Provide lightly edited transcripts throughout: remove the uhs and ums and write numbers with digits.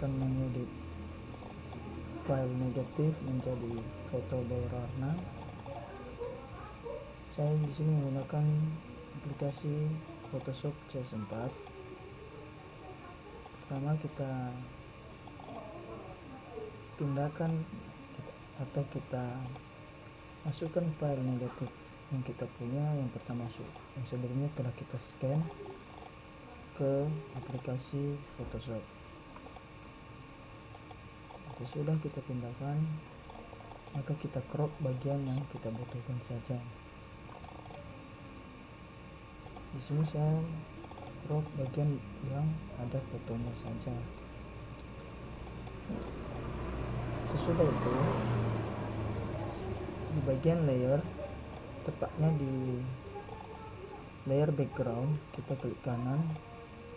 akan mengedit file negatif menjadi foto berwarna. Saya di sini menggunakan aplikasi Photoshop CS4. Pertama kita pindahkan atau kita masukkan file negatif yang kita punya. Yang pertama yang sebelumnya telah kita scan ke aplikasi Photoshop. Jika sudah kita pindahkan, maka kita crop bagian yang kita butuhkan saja. Di sini saya crop bagian yang ada fotonya saja. Sesudah itu, di bagian layer, tepatnya di layer background, kita klik kanan,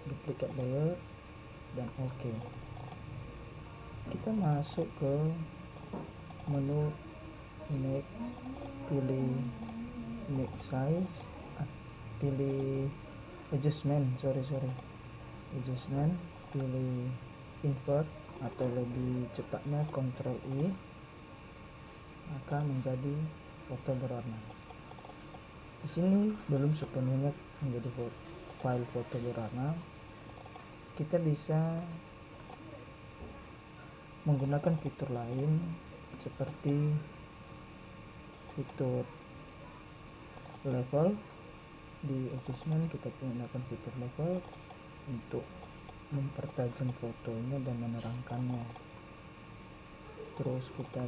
duplicate layer, dan OK. Kita masuk ke menu image, pilih image size, pilih adjustment, pilih invert atau lebih cepatnya Ctrl I, maka menjadi foto berwarna. Di sini belum sepenuhnya menjadi file foto berwarna. Kita bisa menggunakan fitur lain seperti fitur level. Di adjustment kita menggunakan fitur level untuk mempertajam fotonya dan menerangkannya. Terus kita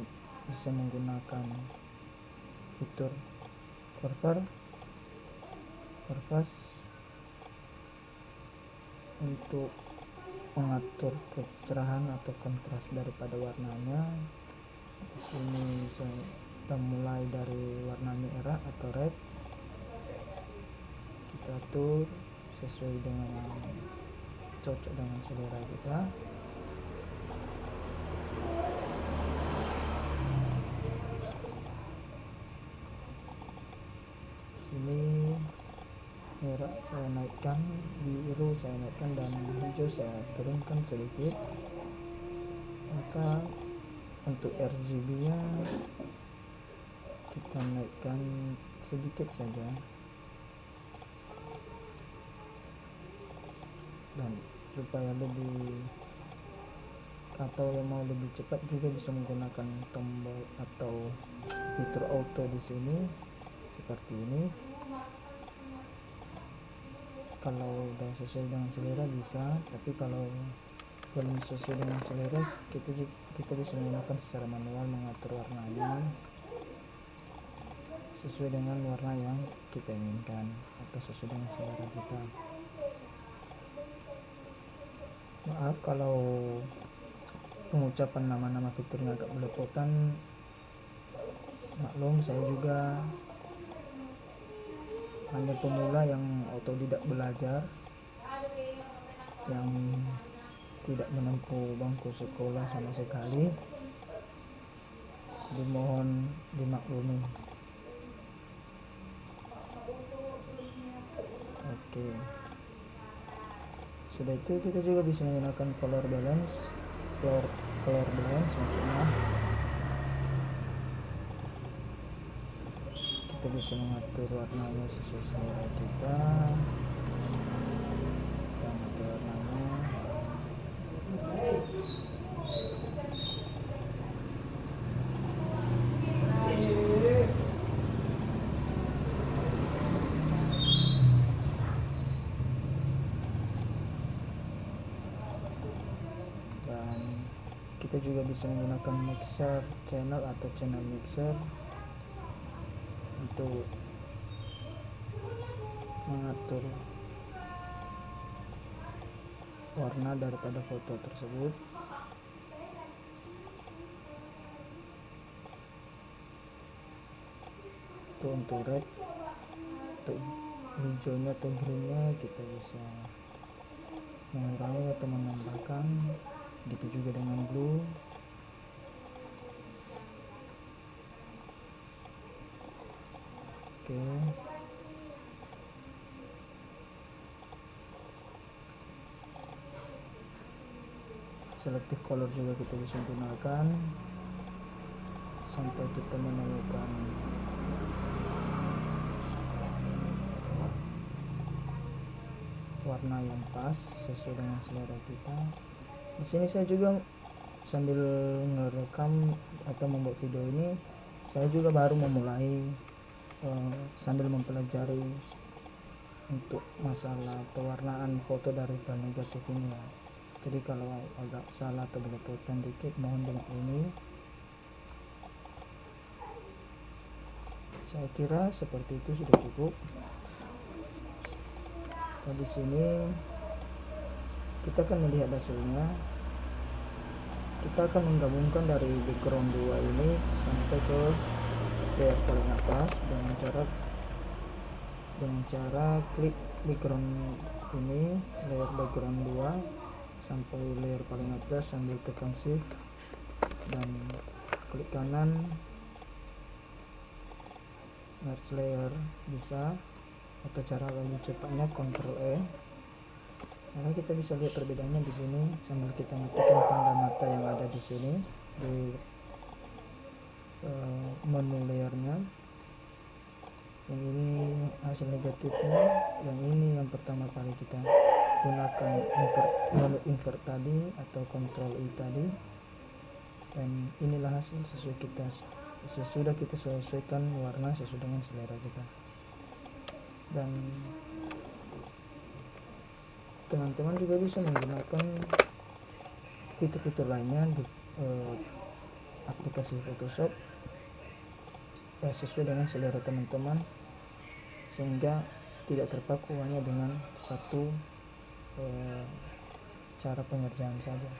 bisa menggunakan fitur curves untuk mengatur kecerahan atau kontras daripada warnanya. Di sini kita mulai dari warna merah atau red, kita atur sesuai dengan cocok dengan selera kita. Sini merah saya naikkan, biru saya naikkan, dan hijau saya turunkan sedikit. Maka untuk RGB nya kita naikkan sedikit saja, dan supaya lebih, atau yang mau lebih cepat juga bisa menggunakan tombol atau fitur auto di sini seperti ini. Kalau udah sesuai dengan selera bisa, tapi kalau belum sesuai dengan selera, kita bisa menggunakan secara manual, mengatur warnanya sesuai dengan warna yang kita inginkan atau sesuai dengan selera kita. Maaf kalau pengucapan nama-nama fiturnya agak belepotan, maklum saya juga hanya pemula yang otodidak belajar, yang tidak menempuh bangku sekolah sama sekali. Dimohon dimaklumi. Oke. Sudah itu kita juga bisa menggunakan color balance maksudnya kita bisa mengatur warnanya sesuai selera kita. Kita mengatur warnanya. Dan kita juga bisa menggunakan mixer channel atau channel mixer untuk mengatur warna daripada foto tersebut. Itu untuk red, untuk hijaunya atau greennya kita bisa mengurangi atau menambahkan. Begitu juga dengan blue. Oke. selective color juga kita bisa gunakan sampai kita menemukan warna yang pas sesuai dengan selera kita. Di sini saya juga sambil ngerekam atau membuat video ini, saya juga baru memulai sambil mempelajari untuk masalah pewarnaan foto dari file negatif ini ya. Jadi kalau agak salah atau belepotan dikit mohon dimaklumi. Saya kira seperti itu sudah cukup. Nah, di sini kita akan melihat hasilnya. Kita akan menggabungkan dari background 2 ini sampai ke layer paling atas dengan cara klik background ini, layer background 2 sampai layer paling atas sambil tekan shift dan klik kanan merge layer bisa, atau cara lebih cepatnya Ctrl E. Maka kita bisa lihat perbedaannya di sini sambil kita matikan tanda mata yang ada di sini di menu layernya. Yang ini hasil negatifnya, yang ini yang pertama kali kita gunakan menu invert tadi atau Ctrl I tadi, dan inilah hasil sesudah kita sesuaikan warna sesuai dengan selera kita. Dan teman-teman juga bisa menggunakan fitur-fitur lainnya di aplikasi Photoshop sesuai dengan selera teman-teman, sehingga tidak terpaku hanya dengan satu cara pengerjaan saja.